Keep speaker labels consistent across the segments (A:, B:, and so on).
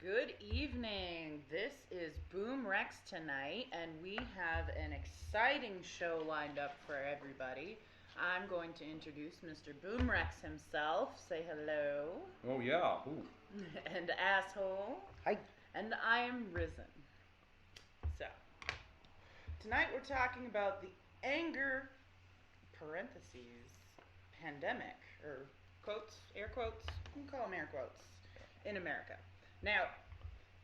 A: Good evening. This is BoomerRexTonight, and we have an exciting show lined up for everybody. I'm going to introduce Mr. BoomerRex himself. Say hello.
B: Oh, yeah. Ooh.
A: And asshole.
C: Hi.
A: And I am Risen. So, tonight we're talking about the anger, parentheses, pandemic, or quotes, air quotes, you can call them air quotes, in America. Now,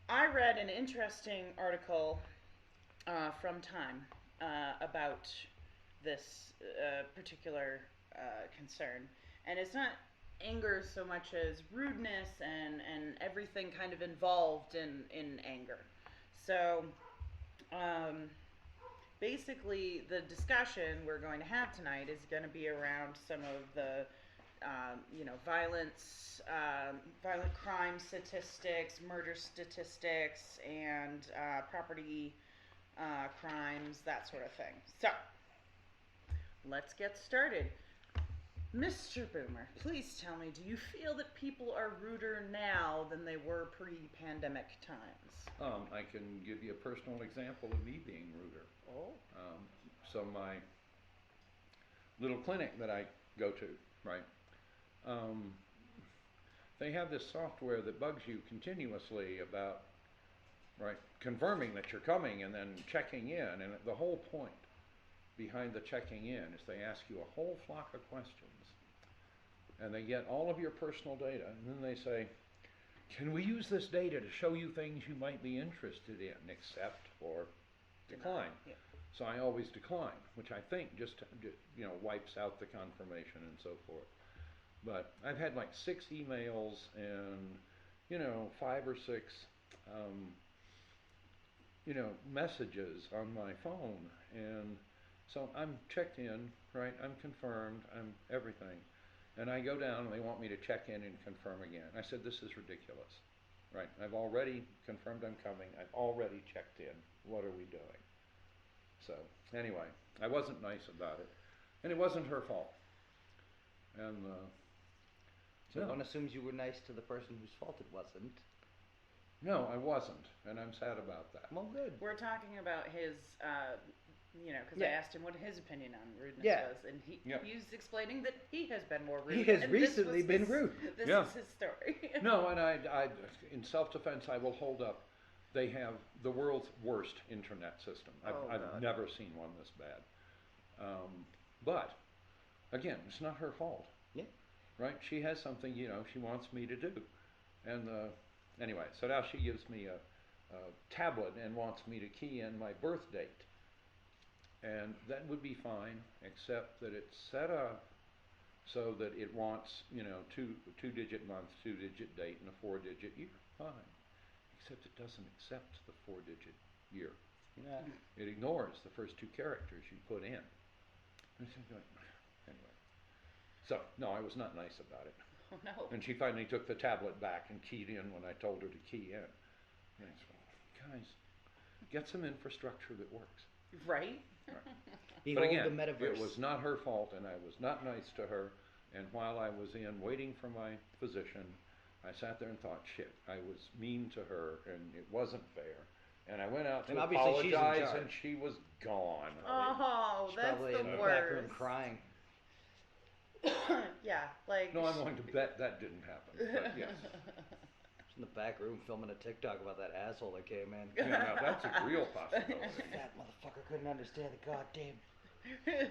A: I read an interesting article from Time about this particular concern, and it's not anger so much as rudeness and everything kind of involved in anger. So, basically, the discussion we're going to have tonight is going to be around some of the violent crime statistics, murder statistics, and property crimes, that sort of thing. So, let's get started. Mr. Boomer, please tell me, do you feel that people are ruder now than they were pre-pandemic times?
B: I can give you a personal example of me being ruder.
A: Oh.
B: So my little clinic that I go to, right? They have this software that bugs you continuously about, right, confirming that you're coming and then checking in. And the whole point behind the checking in is they ask you a whole flock of questions. And they get all of your personal data. And then they say, can we use this data to show you things you might be interested in, accept or decline?
A: Yeah.
B: So I always decline, which I think just wipes out the confirmation and so forth. But I've had like 6 emails and 5 or 6 messages on my phone, and so I'm checked in, right? I'm confirmed, I'm everything, and I go down and they want me to check in and confirm again. I said, this is ridiculous, right? I've already confirmed I'm coming. I've already checked in. What are we doing? So anyway, I wasn't nice about it, and it wasn't her fault. And
C: so one assumes you were nice to the person whose fault it wasn't.
B: No, I wasn't, and I'm sad about that.
C: Well, good.
A: We're talking about his, because I asked him what his opinion on rudeness was, and he's explaining that he has been more rude.
C: He has recently been rude.
A: This is his story.
B: No, and I, in self-defense, I will hold up. They have the world's worst internet system. I've never seen one this bad. But, again, it's not her fault.
C: Yeah.
B: Right? She has something, she wants me to do. And anyway, so now she gives me a tablet and wants me to key in my birth date. And that would be fine, except that it's set up so that it wants, two-digit month, 2-digit date, and a 4-digit year. Fine. Except it doesn't accept the 4-digit year.
C: Yeah.
B: It ignores the first 2 characters you put in. Anyway. So, no, I was not nice about it.
A: Oh, no.
B: And she finally took the tablet back and keyed in when I told her to key in. And I said, guys, get some infrastructure that works.
A: Right?
C: Behold
B: But again,
C: the metaverse.
B: it was not her fault, and I was not nice to her. And while I was in waiting for my physician, I sat there and thought, shit, I was mean to her, and it wasn't fair. And I went out to apologize, and she was gone.
A: Oh,
C: She's
A: that's
C: probably
A: the
C: in the
A: worst.
C: back room crying.
A: Yeah, like...
B: No, I'm willing to bet that didn't happen, but yes.
C: She's in the back room filming a TikTok about that asshole that came in.
B: Yeah, now that's a real possibility.
C: That motherfucker couldn't understand the goddamn...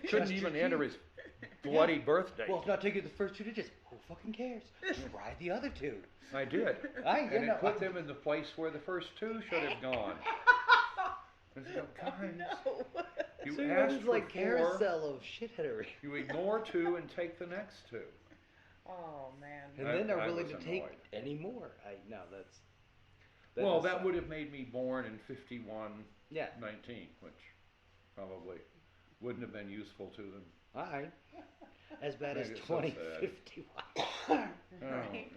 B: Couldn't even enter his bloody birthday.
C: Well, it's not taking the first 2 digits. Who fucking cares? Try the other 2.
B: I did. And it put them in the place where the first 2 should have gone. And so, guys,
A: no.
B: you
C: So
B: asked
C: it's
B: for
C: like
B: 4,
C: carousel of shitheadery.
B: you ignore 2 and take the next 2.
A: Oh, man.
C: And then they're
B: I
C: willing
B: was
C: to take
B: annoyed.
C: any more.
B: Well, that would have made me born in 5119, which probably wouldn't have been useful to them.
C: Alright. As bad as
B: Maybe it's so
C: 2051.
A: Right?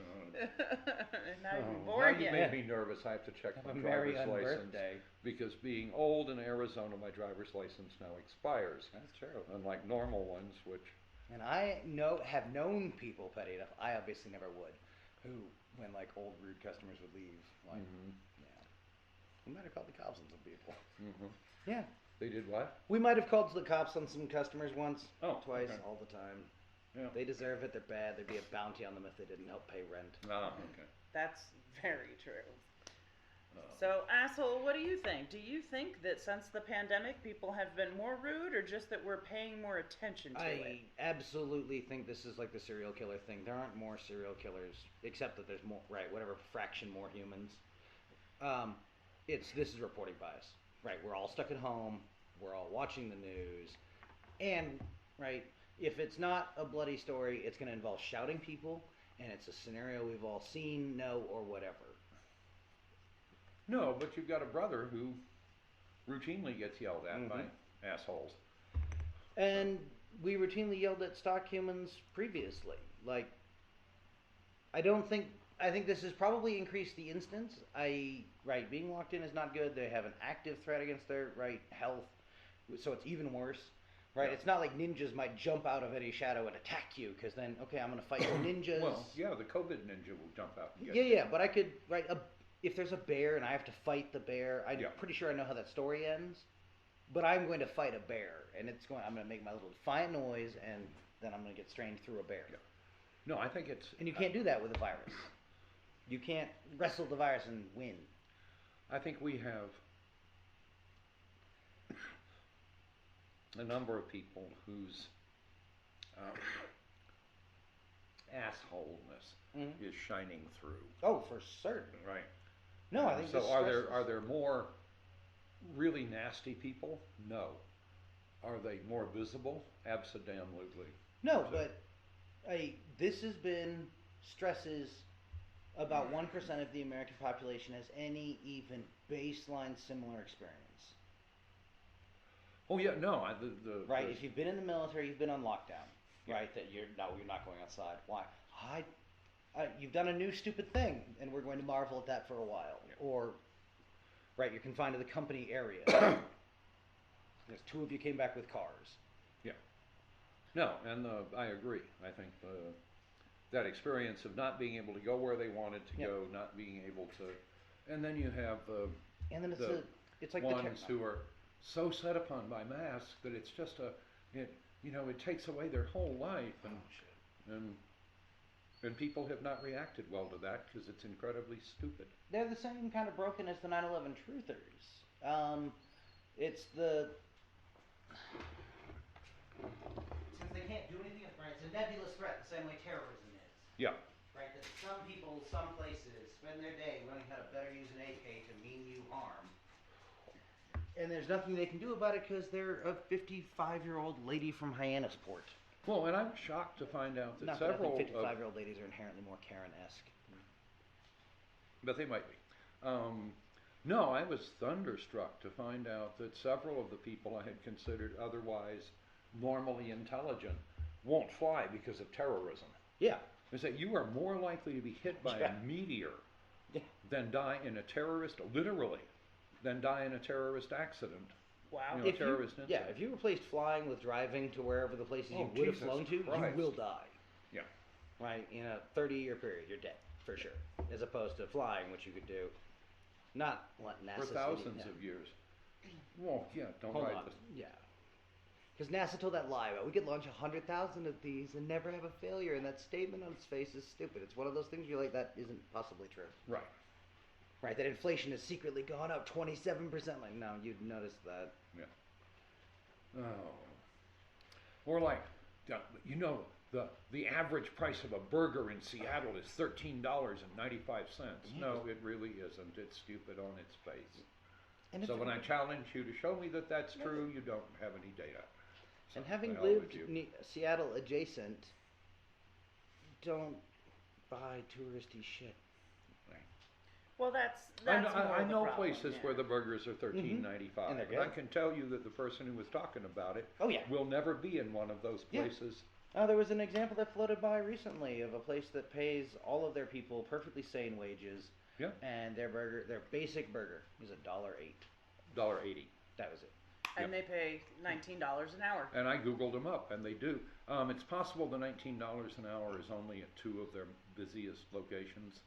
A: Not even
B: Now
A: born
B: you
A: yet.
B: made me nervous. I have to check my
C: Have a merry
B: driver's license.
C: birthday.
B: Because being old in Arizona, my driver's license now expires.
C: That's true.
B: Unlike normal ones, which...
C: And I have known people petty enough, I obviously never would, who when like old rude customers would leave. Like, yeah, we might have called the cops on some people. Yeah,
B: They did what?
C: we might have called the cops on some customers once, twice,
B: okay.
C: all the time.
B: Yeah.
C: They deserve it. They're bad. There'd be a bounty on them if they didn't help pay rent.
B: Ah, okay.
A: That's very true. So, asshole, what do you think? Do you think that since the pandemic, people have been more rude, or just that we're paying more attention to it?
C: I absolutely think this is like the serial killer thing. There aren't more serial killers, except that there's more, right, whatever fraction more humans. This is reporting bias. Right, we're all stuck at home. We're all watching the news. And, right, if it's not a bloody story, it's going to involve shouting people, and it's a scenario we've all seen, know, or whatever.
B: No, but you've got a brother who routinely gets yelled at by assholes.
C: And we routinely yelled at stock humans previously. Like, I think this has probably increased the instance. Being locked in is not good. They have an active threat against their, health, so it's even worse. Right, It's not like ninjas might jump out of any shadow and attack you, because then, okay, I'm going to fight the ninjas.
B: Well, yeah, the COVID ninja will jump out and get
C: you. But I could, if there's a bear and I have to fight the bear, I'm pretty sure I know how that story ends. But I'm going to fight a bear, and I'm going to make my little defiant noise, and then I'm going to get strained through a bear.
B: Yeah. No, I think it's...
C: And you can't do that with a virus. You can't wrestle the virus and win.
B: I think we have a number of people whose assholeness is shining through.
C: Oh, for certain.
B: Right.
C: No, I think
B: so. Are there more really nasty people? No. Are they more visible? Absolutely.
C: No, but this has been stresses. About 1% of the American population has any even baseline similar experience.
B: Oh yeah, no.
C: If you've been in the military, you've been on lockdown, right? That you're not going outside. Why? You've done a new stupid thing, and we're going to marvel at that for a while. Yeah. Or, you're confined to the company area. There's 2 of you came back with cars.
B: Yeah. No, and I agree. I think that experience of not being able to go where they wanted to go, not being able to, and then you have
C: it's like
B: ones who are so set upon by masks that it's just it takes away their whole life, and people have not reacted well to that because it's incredibly stupid.
C: They're the same kind of broken as the 9/11 truthers. It's the since they can't do anything, it's a nebulous threat, the same way terrorism is.
B: Yeah.
C: Right, that some people, some places, spend their day learning how to better use an AK to mean you harm. And there's nothing they can do about it because they're a 55-year-old lady from Hyannisport.
B: Well, and I'm shocked to find out that
C: Not
B: several...
C: that I think 55-year-old ladies are inherently more Karen-esque.
B: But they might be. No, I was thunderstruck to find out that several of the people I had considered otherwise normally intelligent won't fly because of terrorism.
C: Yeah.
B: Is that you are more likely to be hit by a meteor than die in a terrorist, literally, than die in a terrorist accident.
A: Wow.
C: If you replaced flying with driving to wherever the places you would have flown to, you will die.
B: Yeah.
C: Right? In a 30-year period, you're dead, for sure. As opposed to flying, which you could do, not what NASA...
B: For thousands of years. Well, yeah, don't
C: Hold
B: ride
C: on.
B: this.
C: Yeah. Because NASA told that lie about we could launch 100,000 of these and never have a failure, and that statement on its face is stupid. It's one of those things you're like, that isn't possibly true.
B: Right.
C: Right, that inflation has secretly gone up 27%. Like, no, you'd notice that.
B: Yeah. Oh. Or like, the average price of a burger in Seattle is $13.95. No, it really isn't. It's stupid on its face. And so when I challenge you to show me that that's true, you don't have any data. So
C: and having lived Seattle adjacent, don't buy touristy shit.
A: Right. Well, that's
B: I know
A: problem,
B: places where the burgers are $13.95.
C: And
B: I can tell you that the person who was talking about it will never be in one of those places.
C: Yeah. There was an example that floated by recently of a place that pays all of their people perfectly sane wages.
B: Yeah.
C: And their basic burger is $1.08.
B: $1.80.
C: That was it.
A: And they pay $19 an hour.
B: And I Googled them up, and they do. It's possible the $19 an hour is only at 2 of their busiest locations.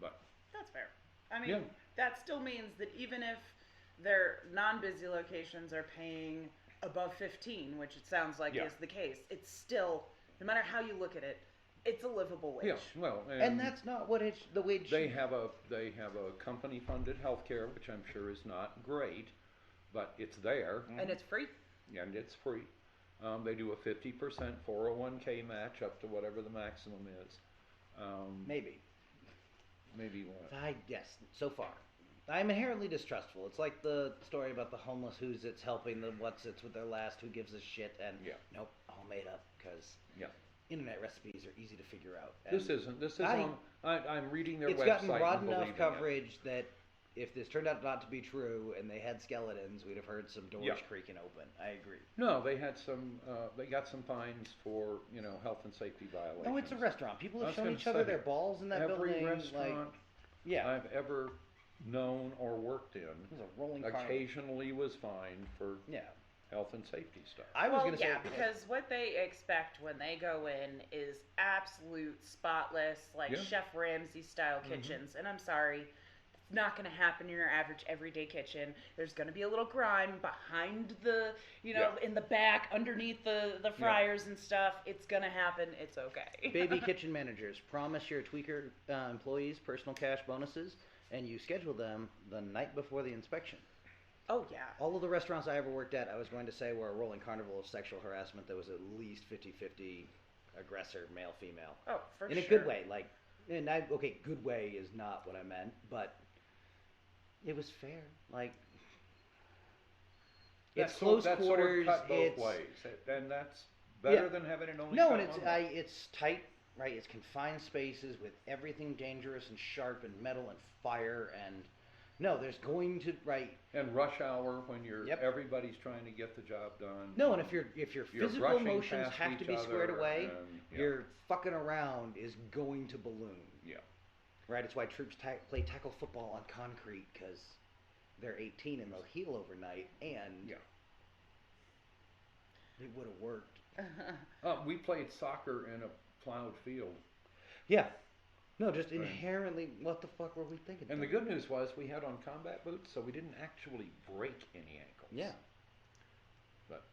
B: But
A: That's fair. I mean,
B: Yeah.
A: that still means that even if their non-busy locations are paying above 15, which it sounds like
B: Yeah.
A: is the case, it's still, no matter how you look at it, it's a livable wage.
B: yeah, well,
C: And that's not what the wage.
B: they have a company funded health care, which I'm sure is not great, but it's there
A: And it's free.
B: and it's free. They do a 50% 401k match up to whatever the maximum is.
C: Maybe.
B: Maybe what?
C: Yes, so far. I'm inherently distrustful. It's like the story about the homeless who's it's helping, the what's it's with their last, who gives a shit, and
B: Yeah.
C: nope, all made up, because
B: Yeah.
C: internet recipes are easy to figure out.
B: This is I'm reading their
C: It's
B: website.
C: gotten broad
B: and
C: enough
B: believing
C: coverage that if this turned out not to be true and they had skeletons, we'd have heard some doors
B: Yeah.
C: creaking open. I agree.
B: No, they had some. They got some fines for health and safety violations.
C: No, it's a restaurant. People
B: I
C: have
B: was
C: shown
B: gonna
C: each other
B: say,
C: their balls in that
B: Every
C: building.
B: restaurant
C: Yeah,
B: I've ever known or worked in
C: it was a rolling carnival.
B: occasionally was fined for
C: Yeah,
B: health and safety stuff.
C: I was
A: Well,
C: going to
A: yeah,
C: say
A: because what they expect when they go in is absolute spotless, like
B: Yeah.
A: Chef Ramsay style kitchens. And I'm sorry, it's not going to happen in your average everyday kitchen. There's going to be a little grime behind the,
B: Yeah.
A: in the back, underneath the fryers and stuff. It's going to happen. It's okay.
C: baby kitchen managers promise your tweaker employees personal cash bonuses, and you schedule them the night before the inspection.
A: Oh, yeah.
C: All of the restaurants I ever worked at, I was going to say, were a rolling carnival of sexual harassment that was at least 50-50 aggressor, male, female.
A: Oh, for
C: In
A: sure.
C: a good way. Okay, good way is not what I meant, but it was fair. It's close
B: That's
C: quarters.
B: Sort of cut both
C: it's
B: ways, and that's better
C: Yeah.
B: than having it only.
C: No,
B: cut
C: and it's
B: one way.
C: it's tight, right? It's confined spaces with everything dangerous and sharp and metal and fire and no, there's going to
B: And rush hour when
C: Yep.
B: everybody's trying to get the job done.
C: No, and if your
B: You're
C: physical
B: brushing
C: motions
B: past
C: have to
B: each
C: be squared
B: other
C: away,
B: and, yeah.
C: your fucking around is going to balloon.
B: Yeah.
C: Right? It's why troops play tackle football on concrete because they're 18 and they'll heal overnight, and
B: Yeah.
C: it would have worked.
B: We played soccer in a plowed field.
C: Yeah. No, just
B: Right.
C: inherently, what the fuck were we thinking?
B: And the good news was we had on combat boots, so we didn't actually break any ankles.
C: Yeah.
B: But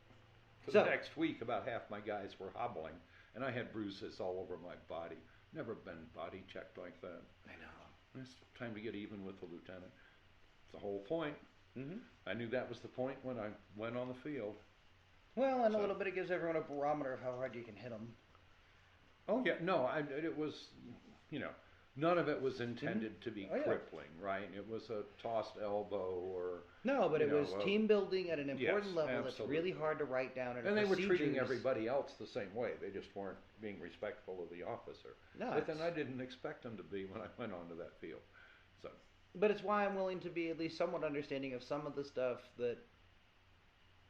B: for
C: So-
B: the next week, about half my guys were hobbling, and I had bruises all over my body. Never been body checked like that.
C: I know.
B: It's time to get even with the lieutenant. It's the whole point.
C: Mm-hmm.
B: I knew that was the point when I went on the field.
C: Well, and a
B: So-
C: little bit it gives everyone a barometer of how hard you can hit them.
B: Oh yeah, no, it was, none of it was intended to be
C: Oh, yeah.
B: crippling, right? It was a tossed elbow or.
C: No, but it was
B: well,
C: team building at an important
B: yes,
C: level that's really
B: absolutely.
C: hard to write down.
B: And they were treating
C: procedures.
B: everybody else the same way. They just weren't being respectful of the officer.
C: No,
B: But then
C: it's-
B: I didn't expect them to be when I went onto that field. So.
C: But it's why I'm willing to be at least somewhat understanding of some of the stuff that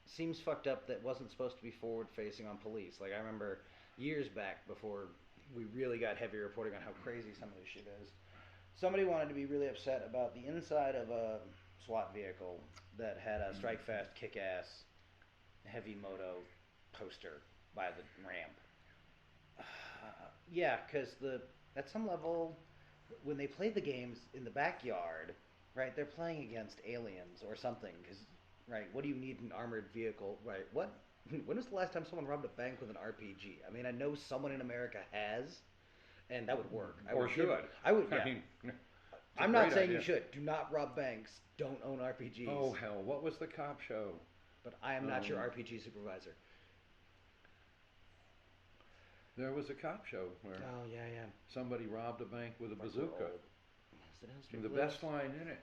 C: seems fucked up that wasn't supposed to be forward facing on police. Like I remember years back before we really got heavy reporting on how crazy some of this shit is. Somebody wanted to be really upset about the inside of a SWAT vehicle that had a strike fast, kick ass, heavy moto poster by the ramp. Yeah, because at some level, when they play the games in the backyard, right, they're playing against aliens or something. Because, right, what do you need an armored vehicle? Right, what? When was the last time someone robbed a bank with an RPG? I mean, I know someone in America has, and that would work. I would. Yeah.
B: it's a
C: I'm not
B: great
C: saying
B: idea.
C: you should. Do not rob banks. Don't own RPGs.
B: Oh hell! What was the cop show?
C: But I am not your RPG supervisor.
B: There was a cop show where
C: Oh yeah.
B: somebody robbed a bank with a
C: Like we're
B: bazooka.
C: old. Is it Elstree
B: And the
C: Bliss?
B: best line in it.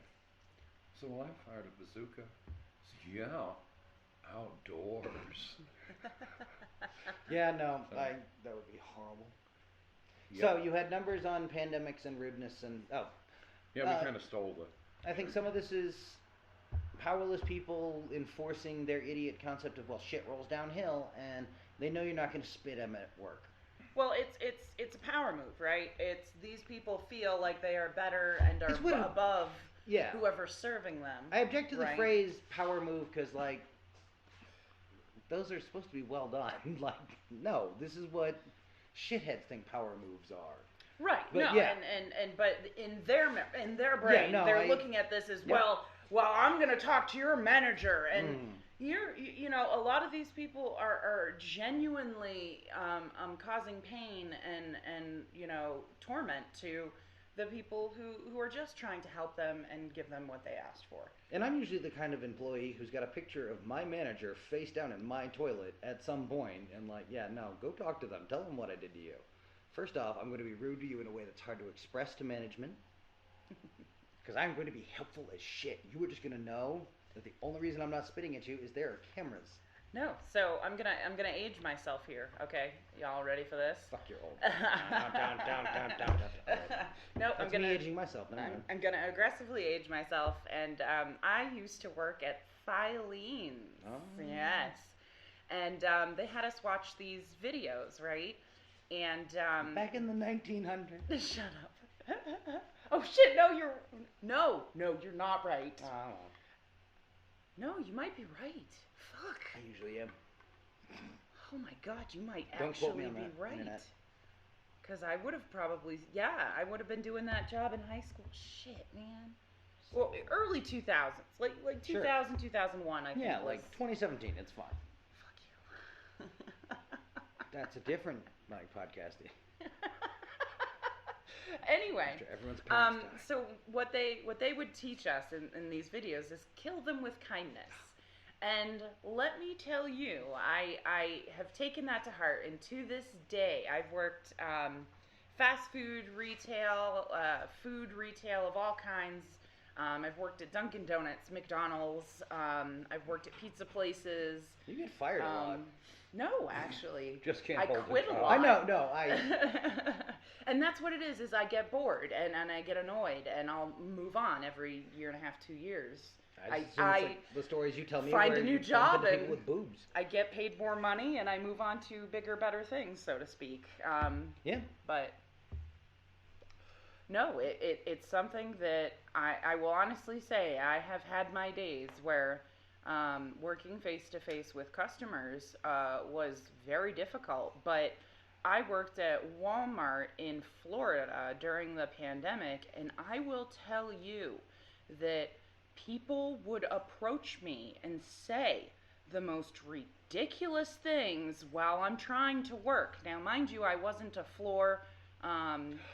B: So I fired a bazooka. Yeah, outdoors.
C: Yeah, no,
B: So-
C: that would be horrible.
B: Yeah.
C: So you had numbers on pandemics and rudeness and
B: Yeah, we kind of stole the.
C: I think some of this is powerless people enforcing their idiot concept of shit rolls downhill, and they know you're not going to spit them at work.
A: Well, it's a power move, right? It's these people feel like they are better and are
C: It's what a-
A: above
C: Yeah.
A: whoever's serving them.
C: I object to the
A: right?
C: phrase power move because those are supposed to be well done. No, this is what shitheads think power moves are.
A: Right.
C: But
A: no.
C: yeah.
A: But in their brain, they're
C: I-
A: looking at this as
C: yeah.
A: well, I'm going to talk to your manager, and you know, a lot of these people are genuinely causing pain and you know, torment to the people who are just trying to help them and give them what they asked for.
C: And I'm usually the kind of employee who's got a picture of my manager face down in my toilet at some point, and like, yeah, no, go talk to them. Tell them what I did to you. First off, I'm going to be rude to you in a way that's hard to express to management, because I'm going to be helpful as shit. You are just going to know that the only reason I'm not spitting at you is there are cameras.
A: No, so I'm gonna age myself here. Okay, y'all ready for this?
C: Fuck, you're old. Down.
A: No,
C: That's me aging myself. Never mind.
A: I'm gonna aggressively age myself, and I used to work at Filene's.
C: Oh.
A: Yes, and they had us watch these videos, right? And
C: Back in the 1900s.
A: shut up. Oh shit! No, you're not right.
C: Oh.
A: No, you might be right. Fuck.
C: I usually am.
A: Oh my god, you might
C: Don't quote me
A: actually
C: on
A: be
C: the
A: right.
C: internet.
A: Because I would have probably, I would have been doing that job in high school. Shit, man. Well, early 2000s. Like
C: Sure.
A: 2000, 2001, I think.
C: Yeah,
A: was.
C: like 2017. It's fine.
A: Fuck you.
C: That's a different podcasting.
A: Anyway,
C: After everyone's parents die.
A: so what they would teach us in these videos is kill them with kindness. And let me tell you, I have taken that to heart, and to this day, I've worked fast food retail, food retail of all kinds. I've worked at Dunkin' Donuts, McDonald's. I've worked at pizza places.
C: You get fired a lot.
A: No, actually.
B: Just can't
A: I
B: hold
A: quit
B: the
A: a
B: job.
A: lot.
C: I know.
A: And that's what it is I get bored and I get annoyed, and I'll move on every year and a half, 2 years.
C: I assume it's like the stories you tell me.
A: find
C: where
A: a new
C: you bump
A: job
C: into people
A: and-
C: with boobs.
A: I get paid more money and I move on to bigger, better things, so to speak.
C: Yeah.
A: But no, it's something that I will honestly say I have had my days where working face-to-face with customers was very difficult. But I worked at Walmart in Florida during the pandemic, and I will tell you that people would approach me and say the most ridiculous things while I'm trying to work. Now, mind you, I wasn't a floor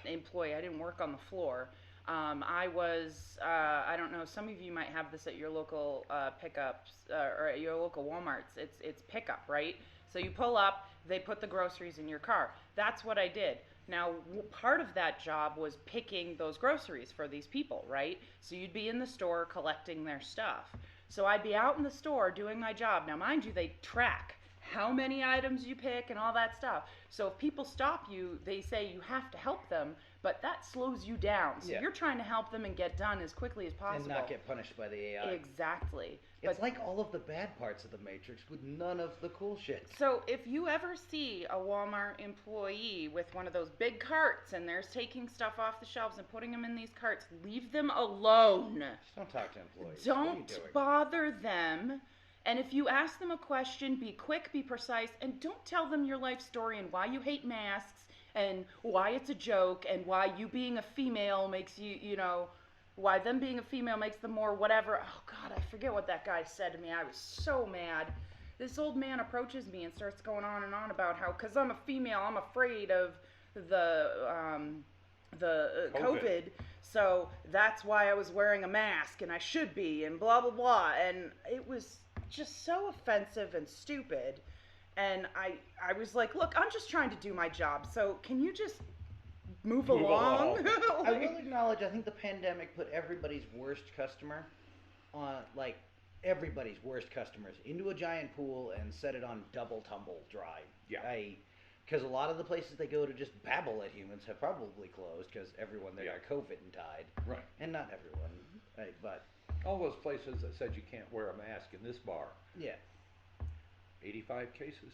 A: employee. I didn't work on the floor. I was, I don't know, some of you might have this at your local pickups or at your local Walmarts. It's pickup, right? So you pull up, they put the groceries in your car. That's what I did. Now, part of that job was picking those groceries for these people, right? So you'd be in the store collecting their stuff. So I'd be out in the store doing my job. Now, mind you, they track how many items you pick and all that stuff. So if people stop you, they say you have to help them, but that slows you down. So
C: Yeah.
A: you're trying to help them and get done as quickly as possible.
C: And not get punished by the AI.
A: Exactly.
C: It's
A: But
C: like all of the bad parts of the Matrix with none of the cool shit.
A: so if you ever see a Walmart employee with one of those big carts and they're taking stuff off the shelves and putting them in these carts, leave them alone.
C: Just don't talk to employees. What are you
A: Don't
C: doing?
A: bother them. And if you ask them a question, be quick, be precise, and don't tell them your life story and why you hate masks and why it's a joke and why you being a female makes you know, why them being a female makes them more whatever. Oh, God, I forget what that guy said to me. I was so mad. This old man approaches me and starts going on and on about how, because I'm a female, I'm afraid of the COVID. So that's why I was wearing a mask and I should be and blah, blah, blah. And it was just so offensive and stupid. And I was like, look, I'm just trying to do my job. So can you just move along?
C: I will acknowledge, I think the pandemic put everybody's worst customer on, like, everybody's worst customers into a giant pool and set it on double tumble dry.
B: Yeah.
C: Because a lot of the places they go to just babble at humans have probably closed because everyone there got COVID and died.
B: Right.
C: And not everyone, right, but
B: All those places that said you can't wear a mask in this bar,
C: yeah.
B: 85 cases.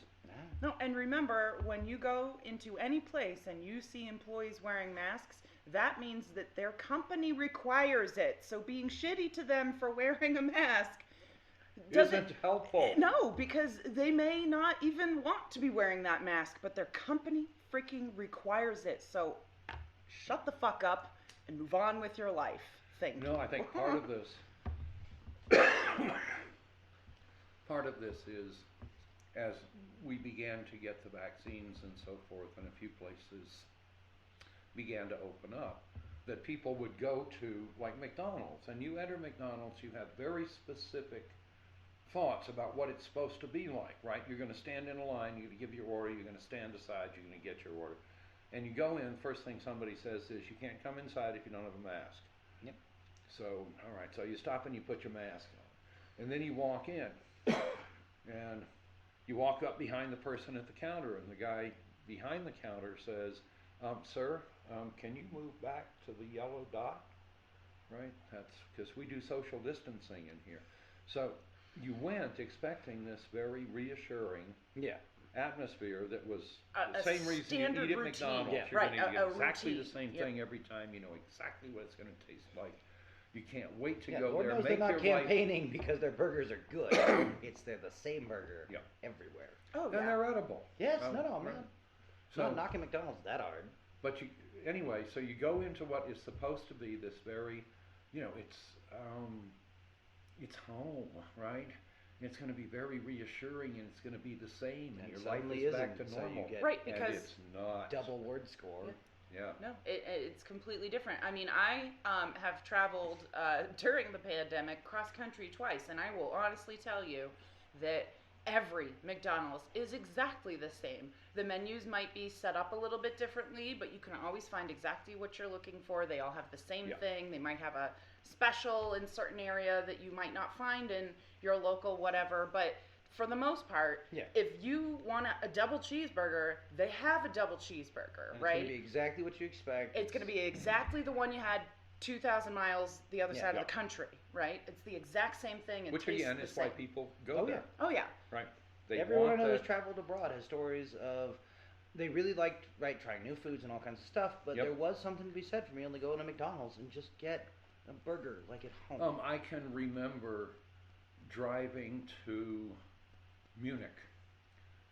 A: No, and remember, when you go into any place and you see employees wearing masks, that means that their company requires it. So being shitty to them for wearing a mask
B: Isn't helpful.
A: No, because they may not even want to be wearing that mask, but their company freaking requires it. So shut the fuck up and move on with your life. Thank you.
B: No, I think part of this is as we began to get the vaccines and so forth, and a few places began to open up, that people would go to, like McDonald's, and you enter McDonald's, you have very specific thoughts about what it's supposed to be like, right? You're going to stand in a line, you're going to give your order, you're going to stand aside, you're going to get your order. And you go in, first thing somebody says is, you can't come inside if you don't have a mask.
C: Yep.
B: So, all right, so you stop and you put your mask on. And then you walk in, and you walk up behind the person at the counter, and the guy behind the counter says, sir, can you move back to the yellow dot? Right? That's because we do social distancing in here. So you went expecting this very reassuring atmosphere that was the same reason you eat at McDonald's.
A: Yeah.
B: You're
A: Right,
B: going to get exactly
A: routine.
B: the same thing every time. You know exactly what it's going to taste like. You can't wait to go
C: Lord
B: there.
C: knows
B: Make
C: they're not
B: your
C: campaigning because their burgers are good. They're the same burger everywhere.
A: Oh,
B: and they're edible.
C: Yes,
B: Oh,
C: no,
B: right.
C: man.
B: So,
C: Not knocking McDonald's that hard.
B: but you anyway. So you go into what is supposed to be this very, it's home, right? It's going to be very reassuring, and it's going to be the same, and your life
C: suddenly
B: is back to
C: isn't, so you
B: normal.
C: get
A: Right,
B: And
A: because
B: it's not.
C: double word score.
B: Yeah.
A: no, it's completely different. I mean, I have traveled during the pandemic cross country twice, and I will honestly tell you that every McDonald's is exactly the same. The menus might be set up a little bit differently, but you can always find exactly what you're looking for. They all have the same thing. They might have a special in certain area that you might not find in your local whatever, but for the most part, if you want a double cheeseburger, they have a double cheeseburger,
C: And
A: right?
C: It's going to be exactly what you expect.
A: It's going to be exactly the one you had 2,000 miles the other side of the country, right? It's the exact same thing.
B: Which again is why people go there.
A: Oh yeah.
B: Right. They
C: Everyone I
B: want
C: know
B: that.
C: who's traveled abroad has stories of they really liked trying new foods and all kinds of stuff, but there was something to be said for me only go to McDonald's and just get a burger like at home.
B: I can remember driving to Munich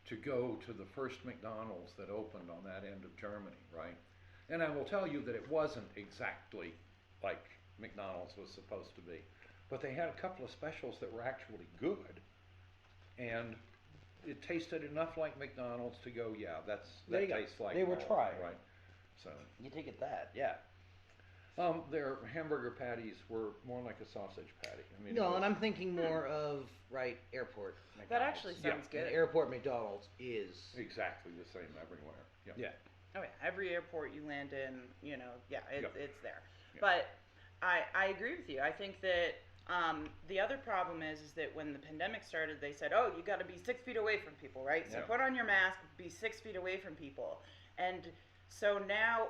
B: to go to the first McDonald's that opened on that end of Germany, right? And I will tell you that it wasn't exactly like McDonald's was supposed to be, but they had a couple of specials that were actually good, and it tasted enough like McDonald's to go, that tastes like
C: they were
B: home,
C: trying.
B: right? So
C: You take it that,
B: their hamburger patties were more like a sausage patty. I mean,
C: No, and I'm thinking more of airport McDonald's.
A: That actually sounds good.
C: And airport McDonald's is
B: exactly the same everywhere.
C: yeah.
A: Oh yeah, every airport you land in, it's there.
B: Yeah.
A: But I agree with you. I think that the other problem is that when the pandemic started, they said, oh, you got to be 6 feet away from people, right? So put on your mask, be 6 feet away from people. And so now,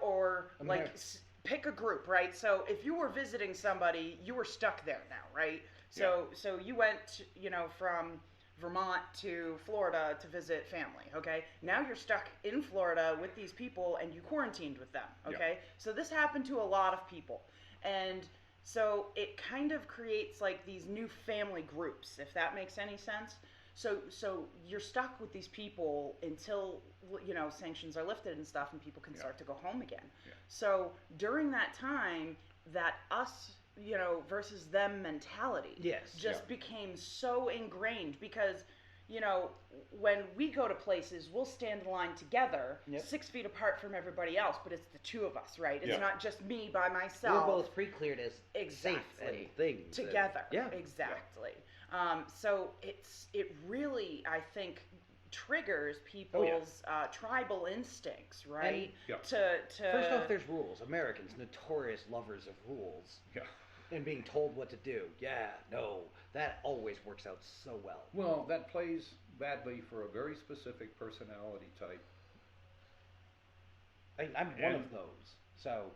A: pick a group, right? So if you were visiting somebody, you were stuck there now, right? So you went, from Vermont to Florida to visit family, okay? Now you're stuck in Florida with these people and you quarantined with them, okay? So this happened to a lot of people. And so it kind of creates these new family groups, if that makes any sense. So you're stuck with these people until, sanctions are lifted and stuff and people can start to go home again. So during that time, that us, versus them mentality became so ingrained because, when we go to places, we'll stand in line together, 6 feet apart from everybody else, but it's the two of us, right? It's not just me by myself.
C: We're both pre-cleared as safe and things.
A: Together.
C: And,
A: Exactly. So it really, I think, triggers people's tribal instincts, right? To
C: First off, there's rules. Americans, notorious lovers of rules. And being told what to do. That always works out so well.
B: Well, that plays badly for a very specific personality type.
C: I'm one of those, so...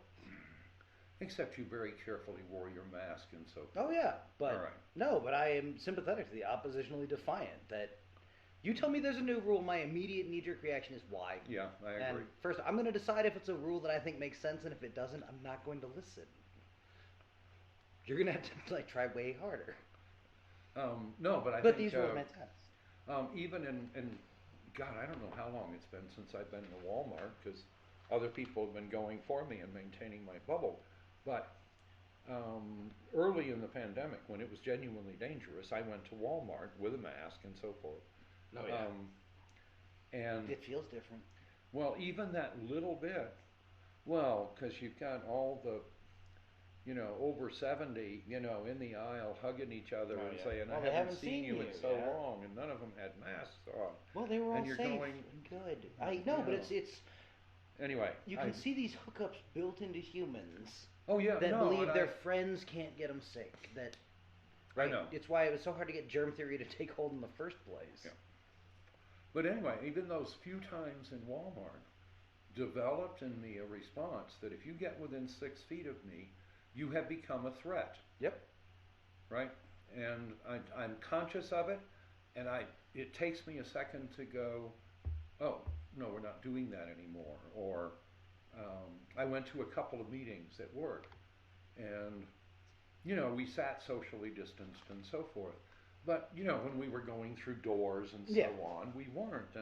B: Except you very carefully wore your mask and so forth.
C: Oh, yeah, but...
B: All right.
C: No, but I am sympathetic to the oppositionally defiant, that... You tell me there's a new rule, my immediate knee-jerk reaction is why.
B: Yeah, I agree.
C: And first, I'm going to decide if it's a rule that I think makes sense, and if it doesn't, I'm not going to listen. You're going to have to, try way harder.
B: No, but I think...
C: But these rules make sense.
B: Even in... God, I don't know how long it's been since I've been to Walmart, because Other people have been going for me and maintaining my bubble. But early in the pandemic, when it was genuinely dangerous, I went to Walmart with a mask and so forth.
C: Oh yeah.
B: And
C: It feels different.
B: well, even that little bit, well, because you've got all the, over 70, in the aisle hugging each other
C: Oh,
B: and
C: yeah.
B: saying,
C: Well,
B: I
C: they
B: haven't
C: haven't
B: seen
C: seen
B: you in
C: you,
B: so
C: yeah.
B: long, and none of them had masks on.
C: Well, they were all
B: And you're
C: safe
B: going-
C: and good. I know, but
B: Yeah.
C: it's
B: Anyway.
C: you can see these hookups built into humans
B: Oh, yeah,
C: that
B: no,
C: believe
B: and
C: their friends can't get them sick. That
B: I know.
C: It's why it was so hard to get germ theory to take hold in the first place.
B: Yeah. But anyway, even those few times in Walmart developed in me a response that if you get within 6 feet of me, you have become a threat.
C: Yep.
B: Right? And I'm conscious of it, and it takes me a second to go, oh, no, we're not doing that anymore. Or I went to a couple of meetings at work, and, we sat socially distanced and so forth. But, when we were going through doors and so on, we weren't.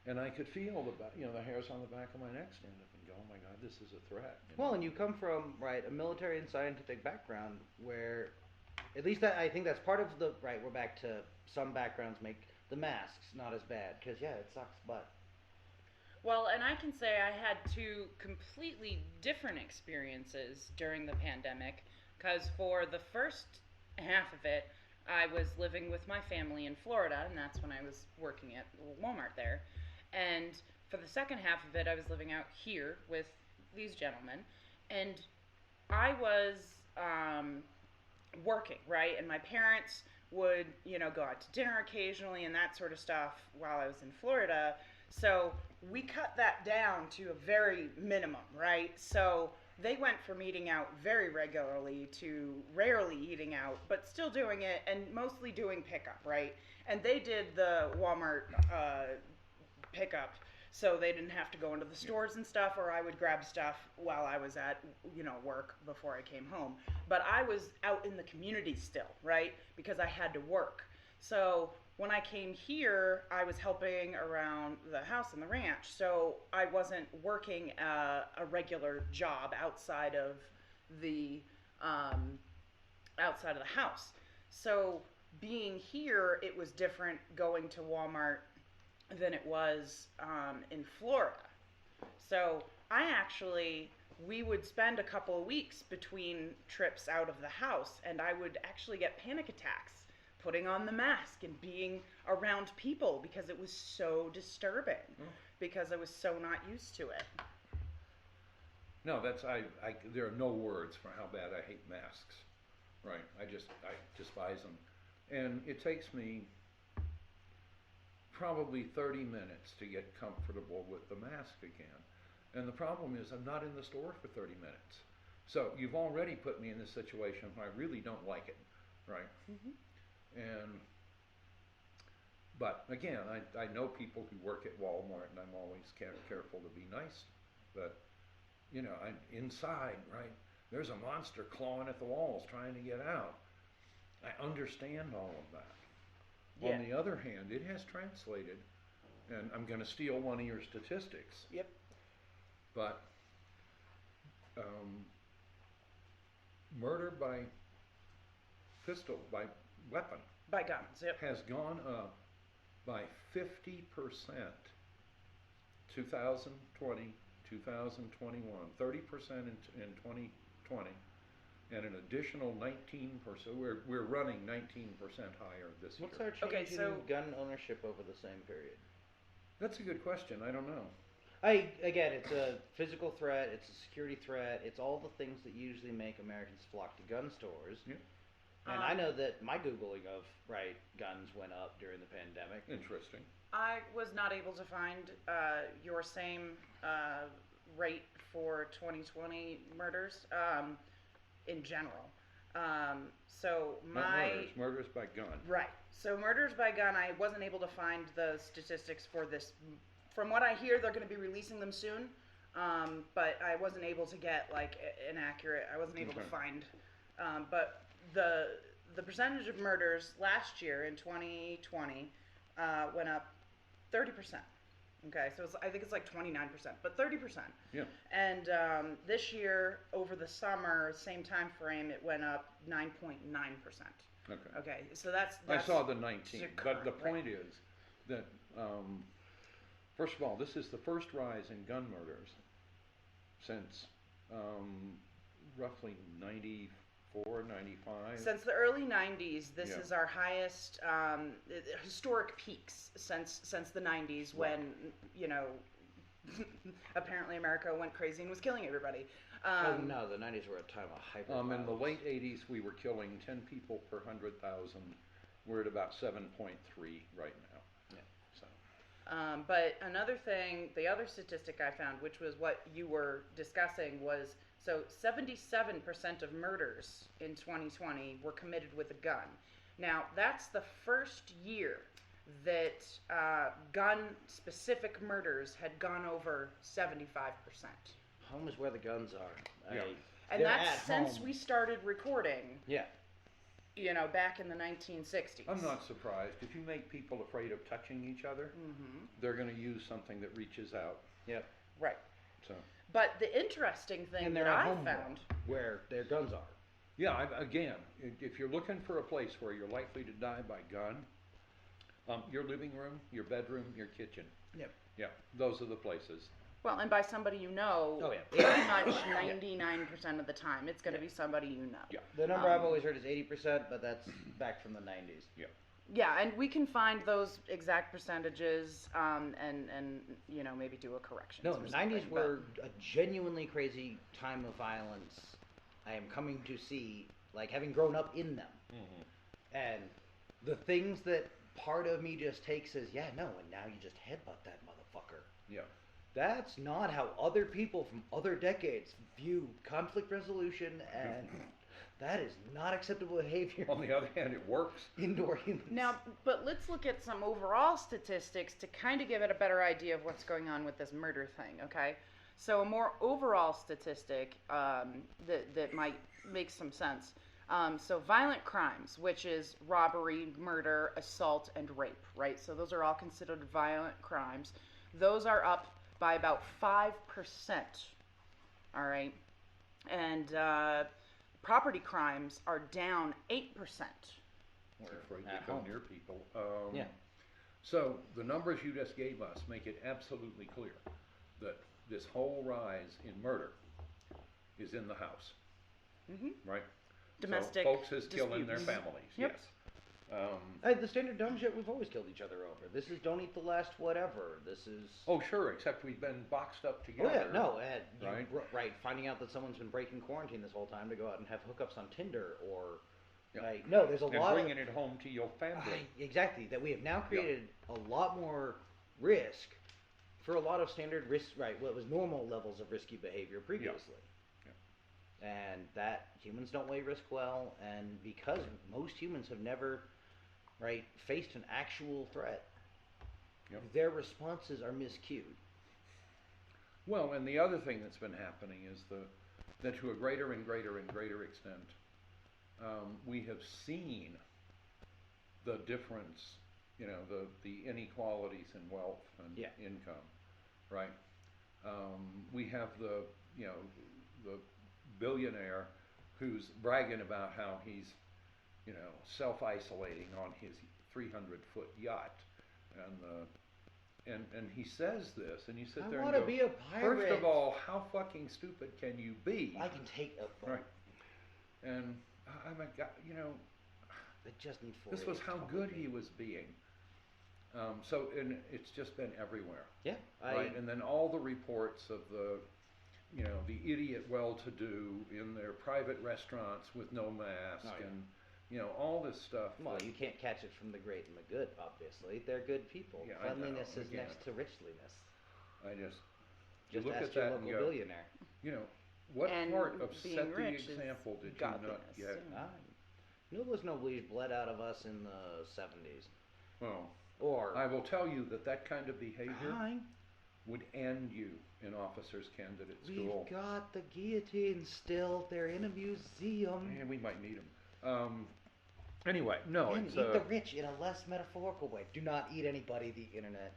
B: And I could feel the hairs on the back of my neck stand up and go, oh my God, this is a threat.
C: Well, and you come from, a military and scientific background where, at least I think that's part of we're back to some backgrounds make the masks not as bad. Because, it sucks butt.
A: Well, and I can say I had two completely different experiences during the pandemic, because for the first half of it, I was living with my family in Florida, and that's when I was working at Walmart there. And for the second half of it, I was living out here with these gentlemen, and I was working, right? And my parents would, go out to dinner occasionally and that sort of stuff while I was in Florida. So we cut that down to a very minimum, right? So they went from eating out very regularly to rarely eating out, but still doing it and mostly doing pickup, right? And they did the Walmart pickup, so they didn't have to go into the stores and stuff, or I would grab stuff while I was at, work before I came home. But I was out in the community still, right? Because I had to work. So when I came here, I was helping around the house and the ranch, so I wasn't working a regular job outside of the house. So being here, it was different going to Walmart than it was in Florida. So we would spend a couple of weeks between trips out of the house, and I would actually get panic attacks putting on the mask and being around people because it was so disturbing, because I was so not used to it.
B: No, there are no words for how bad I hate masks, right? I despise them. And it takes me probably 30 minutes to get comfortable with the mask again. And the problem is I'm not in the store for 30 minutes. So you've already put me in this situation where I really don't like it, right? Mm-hmm. But again, I know people who work at Walmart, and I'm always careful to be nice. But, I'm inside, right? There's a monster clawing at the walls trying to get out. I understand all of that. Yeah. On the other hand, it has translated, and I'm going to steal one of your statistics.
C: Yep.
B: But murder by pistol, by weapon,
A: by guns,
B: has gone up by 50%, 2020, 2021, 30% in 2020, and an additional 19%. We're running 19% higher this year.
C: What's our change in gun ownership over the same period?
B: That's a good question. I don't know.
C: Again, it's a physical threat, it's a security threat, it's all the things that usually make Americans flock to gun stores.
B: Yeah.
C: And I know that my Googling of guns went up during the pandemic.
B: Interesting.
A: I was not able to find your same rate for 2020 murders in general.
B: Murders by gun.
A: Right. So murders by gun, I wasn't able to find the statistics for this. From what I hear, they're going to be releasing them soon, but I wasn't able to get an accurate. I wasn't able to find, but the percentage of murders last year in 2020 went up 30%. Okay, so I think it's like 29%, but 30%.
B: Yeah.
A: And this year, over the summer, same time frame, it went up 9.9%.
B: Okay.
A: Okay, so that's
B: I saw the 19,
A: the
B: but the
A: current
B: point
A: rate.
B: is that, first of all, this is the first rise in gun murders since roughly 94, 95.
A: Since the early 90s, this
B: Yeah.
A: is our highest historic peaks since the 90s when, you know, apparently America went crazy and was killing everybody.
C: Oh no, the 90s were a time of hyper.
B: In the late 80s, we were killing 10 people per 100,000. We're at about 7.3 right now.
C: Yeah.
B: So.
A: But another thing, the other statistic I found, which was what you were discussing, was so 77% of murders in 2020 were committed with a gun. Now, that's the first year that gun-specific murders had gone over 75%.
C: Home is where the guns are.
B: Yeah.
A: And
C: They're
A: that's
C: at
A: since
C: home.
A: we started recording,
C: Yeah.
A: you know, back in the 1960s.
B: I'm not surprised. If you make people afraid of touching each other, they're going to use something that reaches out.
C: Yep.
A: Right.
B: So.
A: But the interesting thing
C: And
A: that
C: they're at
A: I
C: home
A: found,
C: where their guns are.
B: Yeah, again, if you're looking for a place where you're likely to die by gun, your living room, your bedroom, your kitchen.
C: Yep.
B: Yeah, those are the places.
A: well, and by somebody you know,
C: Oh, yeah.
A: pretty much 99% of the time, it's going to be somebody you know.
B: Yeah.
C: The number I've always heard is 80%, but that's back from the 90s.
B: Yeah.
A: Yeah, and we can find those exact percentages and you know, maybe do a correction.
C: No, the 90s were a genuinely crazy time of violence. I am coming to see, like, having grown up in them.
B: Mm-hmm.
C: And the things that part of me just takes as, yeah, no, and now you just headbutt that motherfucker.
B: Yeah.
C: That's not how other people from other decades view conflict resolution, and that is not acceptable behavior.
B: On the other hand, it works.
C: Indoor humans.
A: Now, but let's look at some overall statistics to kind of give it a better idea of what's going on with this murder thing, okay? So a more overall statistic that might make some sense. So violent crimes, which is robbery, murder, assault, and rape, right? So those are all considered violent crimes. Those are up by about 5%, all right? And property crimes are down 8%.
B: We're afraid
C: At
B: to go
C: home.
B: near people.
C: Yeah.
B: So the numbers you just gave us make it absolutely clear that this whole rise in murder is in the house, right?
A: Domestic
B: so folks is killing their
A: disputes.
B: families.
A: Yep.
B: Yes.
C: The standard dumb shit we've always killed each other over. This is don't eat the last whatever. This is...
B: Oh, sure, except we've been boxed up
C: Oh,
B: together.
C: yeah, no.
B: Right.
C: Right, finding out that someone's been breaking quarantine this whole time to go out and have hookups on Tinder or...
B: Yeah.
C: Like, no, there's a
B: And
C: lot
B: bringing
C: of...
B: it home to your family.
C: Exactly, that we have now created a lot more risk for a lot of standard risk, right, what was normal levels of risky behavior previously.
B: Yeah.
C: And that humans don't weigh risk well, and because most humans have never, right, faced an actual threat,
B: Yep.
C: their responses are miscued.
B: Well, and the other thing that's been happening is that to a greater and greater and greater extent, we have seen the difference, you know, the inequalities in wealth and income, right? We have the billionaire who's bragging about how he's, you know, self-isolating on his 300-foot yacht, and he says this, and you sit
C: I
B: there
C: want
B: and
C: to
B: go,
C: be a pirate.
B: first of all, how fucking stupid can you be?
C: I can take a boat.
B: Right. And I mean, you know,
C: It just needs four
B: this was
C: days
B: how
C: to
B: good
C: complete.
B: he was being. And it's just been everywhere.
C: Yeah.
B: Right. And then all the reports of the idiot well-to-do in their private restaurants with no mask and, you know, all this stuff.
C: Well, you can't catch it from the great and the good, obviously. They're good people.
B: Yeah, I know,
C: Cleanliness is
B: again.
C: next to richliness.
B: I just
C: Just
B: look
C: ask
B: at
C: your
B: that
C: local
B: and go,
C: billionaire.
B: you know, what
A: And
B: part of
A: being
B: set the
A: rich is
B: example did you not
A: godliness,
B: get?
A: yeah.
C: Noblis Noblis bled out of us in the 70s.
B: Well,
C: Or...
B: I will tell you that kind of behavior
C: Fine.
B: would end you in officers' candidate school.
C: We've got the guillotines still. They're in a museum.
B: And we might need them. Anyway, no,
C: And
B: it's
C: eat the rich in a less metaphorical way. Do not eat anybody the internet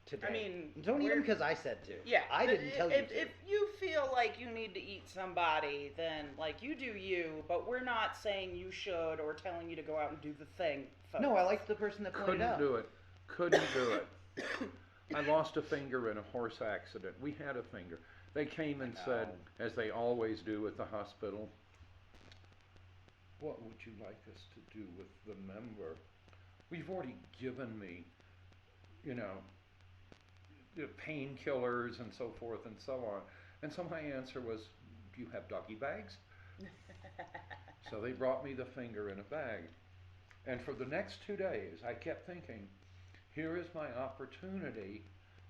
C: today.
A: I mean,
C: don't even because I said to.
A: Yeah,
C: I didn't tell you to.
A: If you feel like you need to eat somebody, then like you do you. But we're not saying you should or telling you to go out and do the thing. Folks.
C: No, I liked the person that pointed out.
B: Couldn't do it. I lost a finger in a horse accident. We had a finger. They came and said, as they always do at the hospital, what would you like us to do with the member? We've already given me, you know, the painkillers and so forth and so on. And so my answer was, do you have doggy bags? So they brought me the finger in a bag. And for the next 2 days, I kept thinking, here is my opportunity,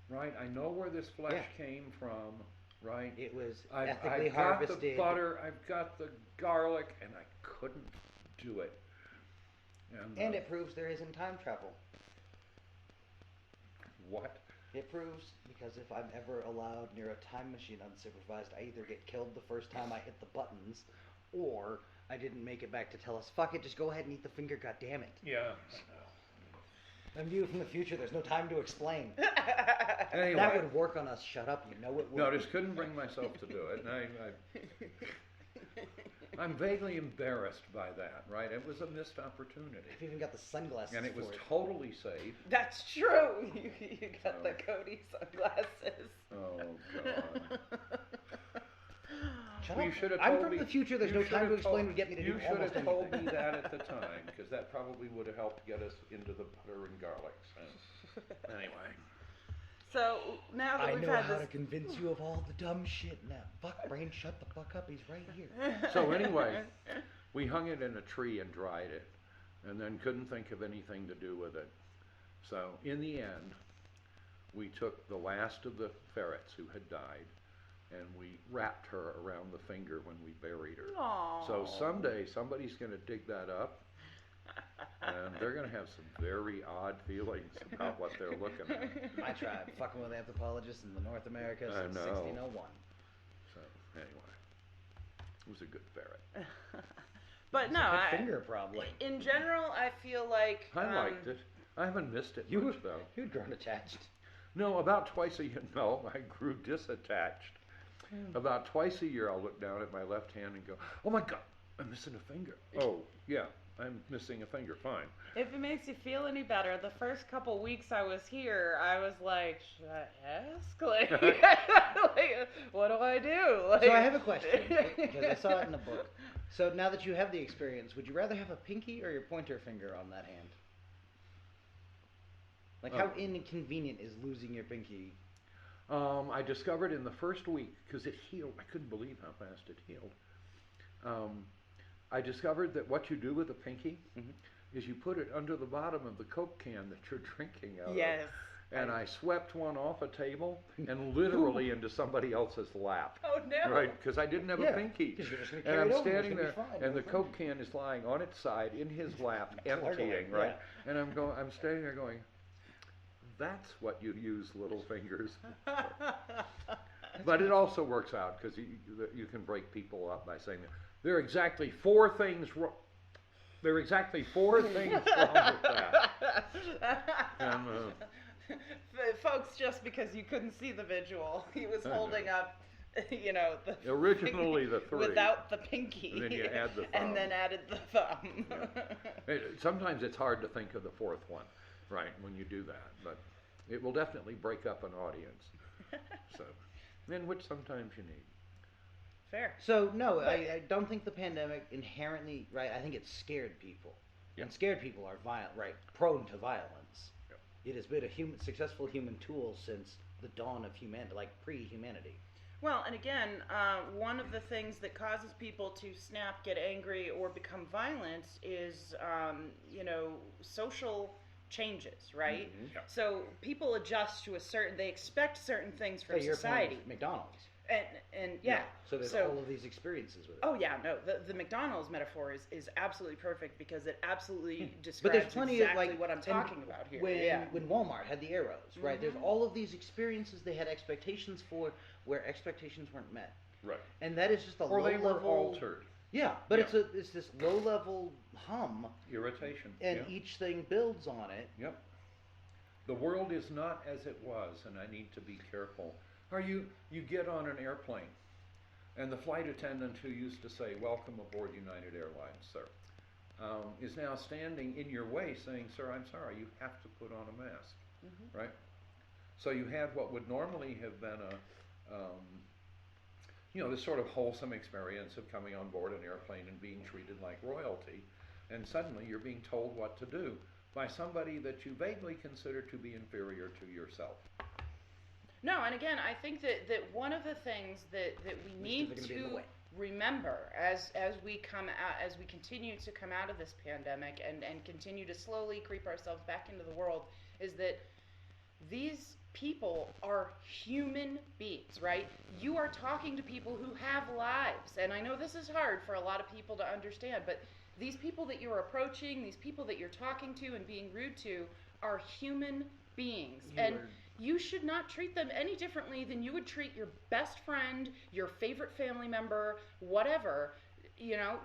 B: right? I know where this flesh came from, right?
C: It was
B: I've
C: ethically
B: got
C: harvested.
B: the butter, I've got the garlic, and I couldn't do it.
C: And it proves there isn't time travel.
B: What?
C: It proves, because if I'm ever allowed near a time machine unsupervised, I either get killed the first time I hit the buttons, or I didn't make it back to tell us, fuck it, just go ahead and eat the finger, goddammit.
B: Yeah.
C: I'm viewed from the future, there's no time to explain.
B: Anyway.
C: That would work on us, shut up, you know it would.
B: No, I just couldn't bring myself to do it. And I'm vaguely embarrassed by that, right? It was a missed opportunity.
C: I've even got the sunglasses
B: And it was
C: for
B: totally safe.
A: That's true. You got the Cody sunglasses.
B: Oh, God.
C: Shut
B: Well,
C: up.
B: you should have
C: I'm
B: told
C: from
B: me.
C: the future, there's
B: you
C: no
B: should
C: time
B: have
C: to explain
B: told-
C: would get me to do
B: You should
C: almost
B: have told me
C: anything.
B: that at the time, because that probably would have helped get us into the butter and garlic. So. Anyway.
A: So now that
C: I
A: we've
C: know
A: had
C: how
A: this,
C: to convince you of all the dumb shit now. Fuck, brain, shut the fuck up, he's right here.
B: So anyway, we hung it in a tree and dried it, and then couldn't think of anything to do with it. So in the end, we took the last of the ferrets who had died, and we wrapped her around the finger when we buried her.
A: Aww.
B: So someday somebody's going to dig that up, and they're going to have some very odd feelings about what they're looking at.
C: My tribe, fucking with anthropologists in the North America
B: I
C: since
B: know.
C: 1601.
B: So anyway, it was a good ferret.
A: But
C: It's
A: no,
C: a good finger, probably.
A: in general, I feel like
B: I liked it. I haven't missed it
C: You
B: much though.
C: You'd grown attached.
B: No, about twice a year. No, I grew disattached. About twice a year, I'll look down at my left hand and go, "Oh my God, I'm missing a finger." Oh, yeah, I'm missing a finger. Fine.
A: If it makes you feel any better, the first couple weeks I was here, I was like, should I ask? Like, like what do I do? Like,
C: So I have a question, because I saw it in the book. So now that you have the experience, would you rather have a pinky or your pointer finger on that hand? Like, how inconvenient is losing your pinky?
B: I discovered in the first week, because it healed, I couldn't believe how fast it healed. I discovered that what you do with a pinky is you put it under the bottom of the Coke can that you're drinking out
A: Yes.
B: of. And I swept one off a table and literally into somebody else's lap.
A: Oh no.
B: Right, because I didn't have a pinky.
C: 'Cause you're just gonna
B: And
C: carry
B: I'm
C: it over,
B: standing
C: it's gonna
B: there,
C: be fine,
B: and
C: no
B: the
C: problem.
B: Coke can is lying on its side in his lap,
C: Clearly,
B: emptying, right?
C: yeah.
B: And I'm standing there going, that's what you use little fingers. But it also works out because you can break people up by saying there are exactly four things wrong. There are exactly four things wrong with that. And,
A: Folks, just because you couldn't see the visual, he was holding up, you know, the
B: originally the three.
A: without the pinky.
B: And then you add the thumb.
A: And then added the thumb.
B: Yeah. Sometimes it's hard to think of the fourth one, right, when you do that. But it will definitely break up an audience. So, and which sometimes you need.
A: Fair.
C: So, no, I don't think the pandemic inherently, right, I think it scared people.
B: Yeah.
C: And scared people are violent, right, prone to violence.
B: Yeah.
C: It has been a successful human tool since the dawn of humanity, like pre-humanity.
A: Well, and again, one of the things that causes people to snap, get angry, or become violent is, you know, social changes, right?
C: Mm-hmm.
B: Yeah.
A: So people adjust to they expect certain things from
C: So your point
A: society.
C: is McDonald's.
A: And yeah.
C: So there's all of these experiences with it.
A: Oh yeah, no, the McDonald's metaphor is absolutely perfect because it absolutely
C: But
A: describes
C: there's plenty
A: exactly
C: of like
A: what I'm talking about here.
C: When Walmart had the arrows, right? There's all of these experiences they had expectations for where expectations weren't met.
B: Right.
C: And that is just a
B: Or
C: low
B: they were
C: level
B: altered.
C: Yeah, but
B: Yeah.
C: it's this low level hum
B: Irritation.
C: and
B: Yeah.
C: each thing builds on it.
B: Yep. The world is not as it was, and I need to be careful. Or you get on an airplane, and the flight attendant who used to say, "Welcome aboard United Airlines, sir," is now standing in your way saying, "Sir, I'm sorry, you have to put on a mask," right? So you had what would normally have been this sort of wholesome experience of coming on board an airplane and being treated like royalty, and suddenly you're being told what to do by somebody that you vaguely consider to be inferior to yourself.
A: No, and again, I think that one of the things that we need to remember as we continue to come out of this pandemic and continue to slowly creep ourselves back into the world is that these people are human beings, right? You are talking to people who have lives, and I know this is hard for a lot of people to understand, but these people that you're approaching, these people that you're talking to and being rude to are human beings, you should not treat them any differently than you would treat your best friend, your favorite family member, whatever.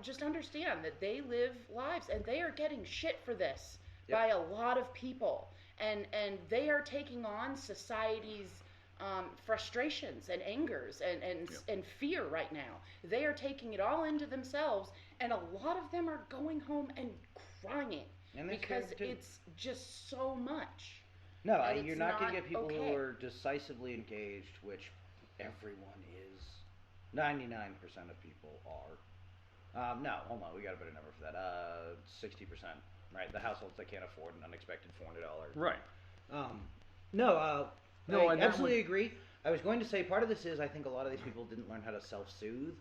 A: Just understand that they live lives and they are getting shit for this by a lot of people. And they are taking on society's frustrations and angers and fear right now. They are taking it all into themselves, and a lot of them are going home and crying because it's just so much.
C: No, you're not going to get people who are decisively engaged, which everyone is. 99% of people are. No, hold on, we got a better number for that. 60%. Right, the households that can't afford an unexpected $400.
B: Right.
C: I absolutely agree. I was going to say part of this is I think a lot of these people didn't learn how to self-soothe,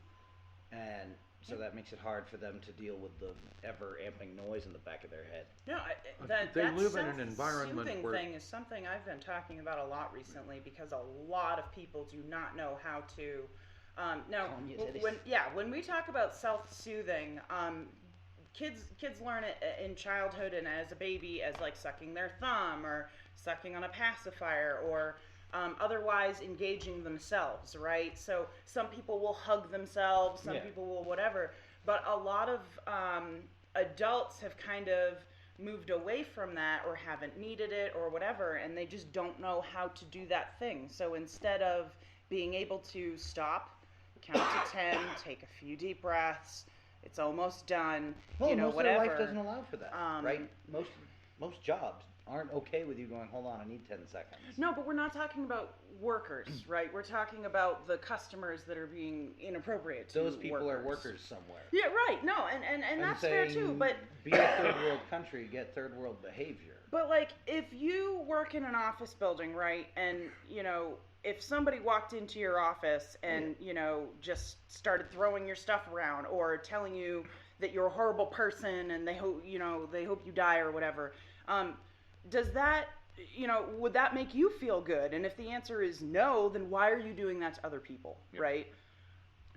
C: and so that makes it hard for them to deal with the ever-amping noise in the back of their head.
A: No, that live in an environment where thing is something I've been talking about a lot recently because a lot of people do not know how to. When we talk about self-soothing, kids learn it in childhood and as a baby as like sucking their thumb or sucking on a pacifier or otherwise engaging themselves, right? So some people will hug themselves, some people will whatever, but a lot of adults have kind of moved away from that or haven't needed it or whatever, and they just don't know how to do that thing. So instead of being able to stop, count to 10, take a few deep breaths, it's almost done.
C: Well, most
A: whatever.
C: of their life doesn't allow for that, right? Most jobs aren't okay with you going, hold on, I need 10 seconds.
A: No, but we're not talking about workers, right? We're talking about the customers that are being inappropriate to
C: those people
A: workers.
C: are workers somewhere.
A: Yeah, right. No, and that's fair too, but
C: be a third world country, get third world behavior.
A: But like if you work in an office building, right, and if somebody walked into your office and, just started throwing your stuff around or telling you that you're a horrible person and they hope you die or whatever, does that, would that make you feel good? And if the answer is no, then why are you doing that to other people, right?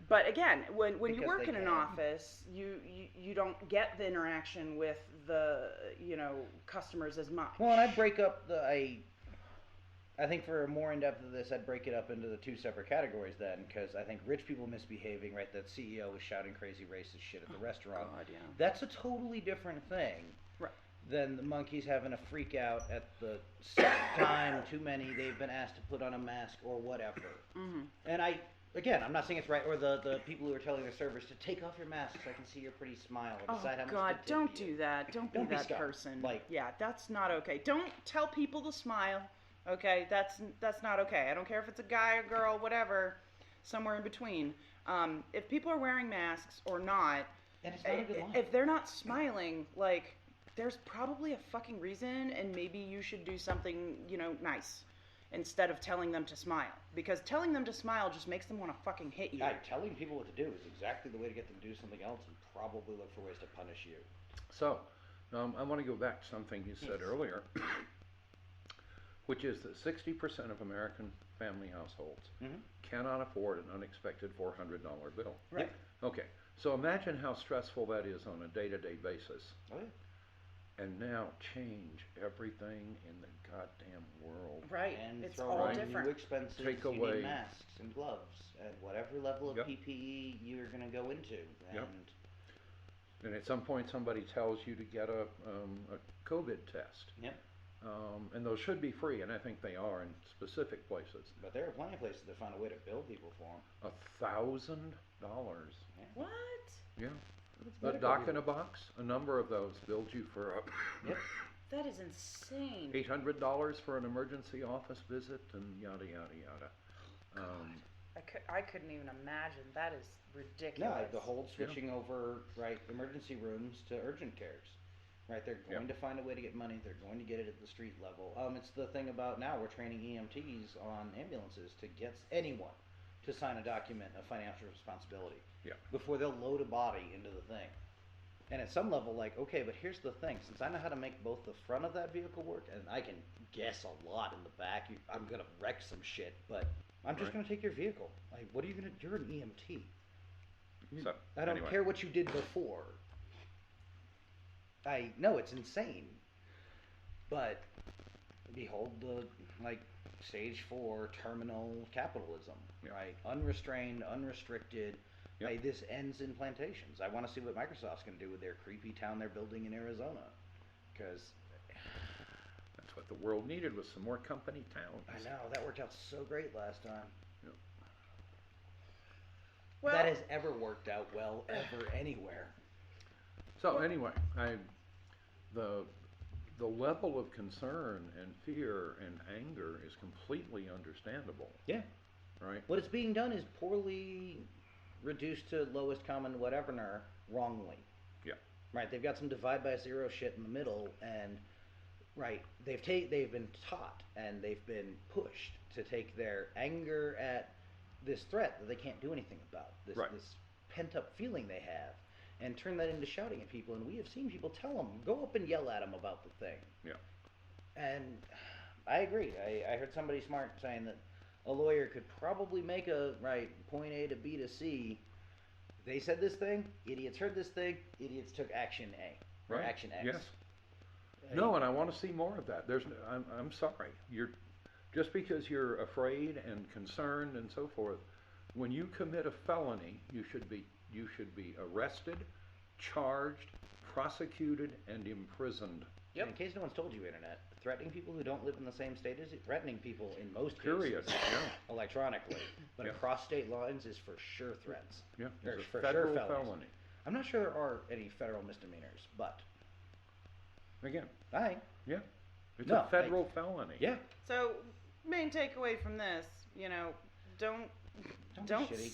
A: But again, when you work in an office, you don't get the interaction with the, customers as much.
C: Well, and I break up I think for more in-depth of this, I'd break it up into the two separate categories then, because I think rich people misbehaving, right, that CEO was shouting crazy racist shit at the restaurant.
A: God, yeah.
C: That's a totally different thing than the monkeys having a freak out at the sixth time too many they've been asked to put on a mask or whatever. Mm-hmm. And I'm not saying it's right, or the people who are telling their servers to take off your masks so I can see your pretty smile or decide how much to tip
A: don't
C: you.
A: do that. Don't be that person. That's not okay. Don't tell people to smile. Okay, that's not okay. I don't care if it's a guy or girl, whatever, somewhere in between. If people are wearing masks or not,
C: and it's not a good line.
A: If they're not smiling, like, there's probably a fucking reason, and maybe you should do something, nice instead of telling them to smile. Because telling them to smile just makes them want to fucking hit you.
C: Telling people what to do is exactly the way to get them to do something else and probably look for ways to punish you.
B: So, I want to go back to something you said earlier. Which is that 60% of American family households cannot afford an unexpected $400 bill.
A: Right.
B: Okay, so imagine how stressful that is on a day-to-day basis.
C: Oh, yeah.
B: And now change everything in the goddamn world.
A: Right,
C: and
A: it's
C: throw
A: all
C: in
A: different.
C: New expenses,
B: Take
C: you
B: away
C: need masks and gloves and whatever level of PPE you're going to go into.
B: And at some point somebody tells you to get a COVID test.
C: Yep.
B: And those should be free, and I think they are in specific places.
C: But there are plenty of places that find a way to bill people for them.
B: $1,000.
A: What?
B: Yeah.
C: It's
B: The
C: medical
B: Doc
C: people.
B: in a Box, a number of those billed you for
C: Yep.
A: That is insane.
B: $800 for an emergency office visit, and yada yada yada.
A: I couldn't even imagine. That is
C: No,
A: ridiculous.
C: the whole switching over, right, emergency rooms to urgent cares. Right, they're going to find a way to get money. They're going to get it at the street level. It's the thing about now we're training EMTs on ambulances to get anyone to sign a document of financial responsibility before they'll load a body into the thing. And at some level, like, okay, but here's the thing. Since I know how to make both the front of that vehicle work, and I can guess a lot in the back, I'm going to wreck some shit, but I'm just going to take your vehicle. Like, what are you going to do? You're an EMT.
B: So,
C: I don't care what you did before. I know it's insane, but behold the stage 4 terminal capitalism, right? Unrestrained, unrestricted. Like, this ends in plantations. I want to see what Microsoft's going to do with their creepy town they're building in Arizona, because
B: that's what the world needed, was some more company towns.
C: I know that worked out so great last time.
B: Yep.
A: Well,
C: that has ever worked out well ever anywhere.
B: So anyway, the level of concern and fear and anger is completely understandable.
C: Yeah.
B: Right?
C: What is being done is poorly reduced to lowest common whatever wrongly.
B: Yeah.
C: Right. They've got some divide by zero shit in the middle, and they've been taught and they've been pushed to take their anger at this threat that they can't do anything about, this pent up feeling they have, and turn that into shouting at people. And we have seen people tell them, go up and yell at them about the thing.
B: Yeah.
C: And I agree. I heard somebody smart saying that a lawyer could probably make a point A to B to C. They said this thing, idiots heard this thing, idiots took action A, or action X.
B: Yes. No, and I want to see more of that. I'm sorry. Just because you're afraid and concerned and so forth, when you commit a felony, you should be arrested, charged, prosecuted, and imprisoned.
C: Yep. In case no one's told you, Internet, threatening people who don't live in the same state as you, threatening people in most
B: Period.
C: cases electronically, but across state lines is for sure threats.
B: Yeah,
C: Or
B: it's
C: for
B: a federal
C: sure felonies.
B: felony.
C: I'm not sure there are any federal misdemeanors, but
B: Again, it's
C: No,
B: a federal felony.
C: yeah.
A: So, main takeaway from this, don't
C: be shitty.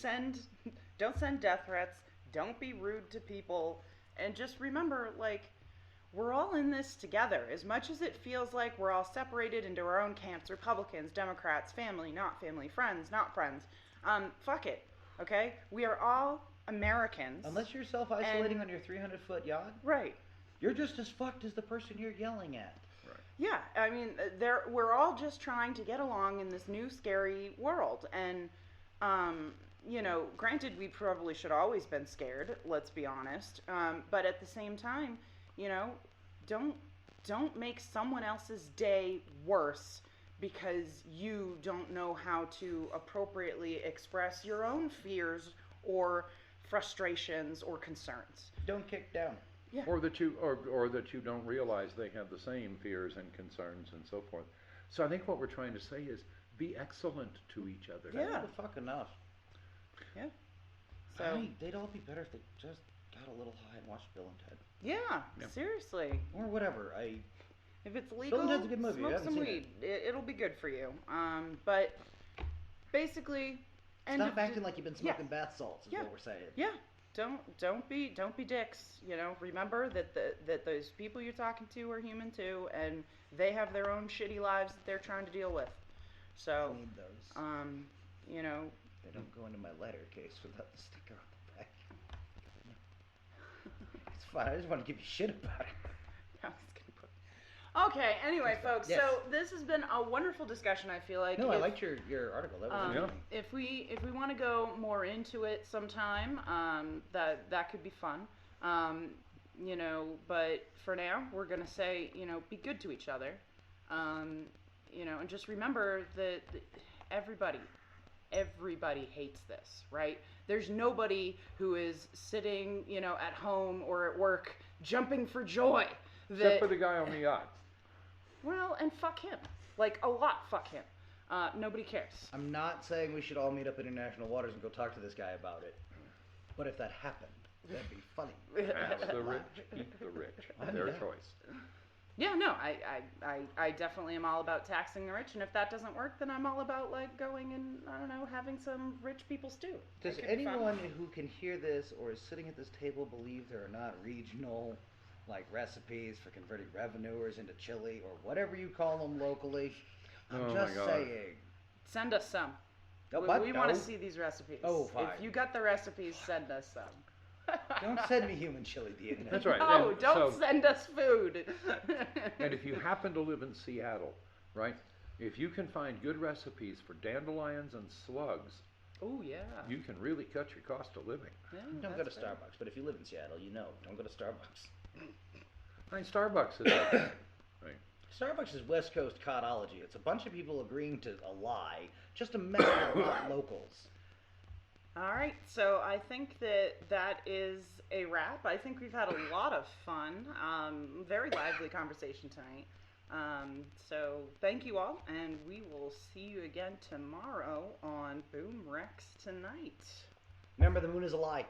A: send death threats. Don't be rude to people, and just remember, we're all in this together. As much as it feels like we're all separated into our own camps, Republicans, Democrats, family, not family, friends, not friends. Fuck it, okay? We are all Americans.
C: Unless you're self-isolating on your 300-foot yacht,
A: right?
C: you're just as fucked as the person you're yelling at.
A: Yeah, I mean, we're all just trying to get along in this new scary world, and granted, we probably should always been scared. Let's be honest. But at the same time, don't make someone else's day worse because you don't know how to appropriately express your own fears or frustrations or concerns.
C: Don't kick down.
A: Yeah.
B: Or that you don't realize they have the same fears and concerns and so forth. So I think what we're trying to say is be excellent to each other.
A: Yeah.
C: The fuck enough.
A: Yeah. So
C: they'd all be better if they just got a little high and watched Bill and Ted.
A: yeah. Seriously.
C: Or whatever.
A: If it's legal,
C: Bill and Ted's a good movie. You
A: smoke
C: haven't
A: some
C: seen
A: weed. It'll be good for you. But basically,
C: Stop acting like you've been smoking bath salts. Is what we're saying.
A: Yeah. Don't be dicks. Remember that those people you're talking to are human too, and they have their own shitty lives that they're trying to deal with. So,
C: I need those. They don't go into my letter case without the sticker on the back. It's fine. I just want to give you shit about it.
A: Okay, anyway, folks,
C: Yes.
A: so this has been a wonderful discussion, I feel like.
C: No, I liked your article. That was interesting.
A: If we want to go more into it sometime, that could be fun. But for now, we're going to say, be good to each other. And just remember that everybody hates this, right? There's nobody who is sitting, at home or at work jumping for joy.
B: Except for the guy on the yacht.
A: Well, and fuck him. Like, a lot fuck him. Nobody cares.
C: I'm not saying we should all meet up in international waters and go talk to this guy about it. But if that happened, that'd be funny.
B: Ask the rich, keep the rich. Their choice.
A: Yeah, no, I definitely am all about taxing the rich, and if that doesn't work, then I'm all about, like, going and, I don't know, having some rich people stew.
C: Does anyone who can hear this or is sitting at this table believe there are not regional, like, recipes for converting revenuers into chili or whatever you call them locally? I'm just saying.
A: Send us some.
C: No,
A: we want to see these recipes.
C: Oh, fine.
A: If you got the recipes, send us some.
C: Don't send me human chili, the internet.
B: That's right.
A: Oh, don't send us food.
B: And if you happen to live in Seattle, right, if you can find good recipes for dandelions and slugs,
A: oh, yeah.
B: you can really cut your cost of living.
A: Yeah,
C: Don't go to Starbucks, but if you live in Seattle, you know, don't go to Starbucks.
B: I mean, Starbucks is right.
C: Starbucks is West Coast codology. It's a bunch of people agreeing to a lie, just to mess with not locals.
A: All right, so I think that is a wrap. I think we've had a lot of fun, very lively conversation tonight. So thank you all, and we will see you again tomorrow on BoomerRexTonight.
C: Remember, the moon is a lie.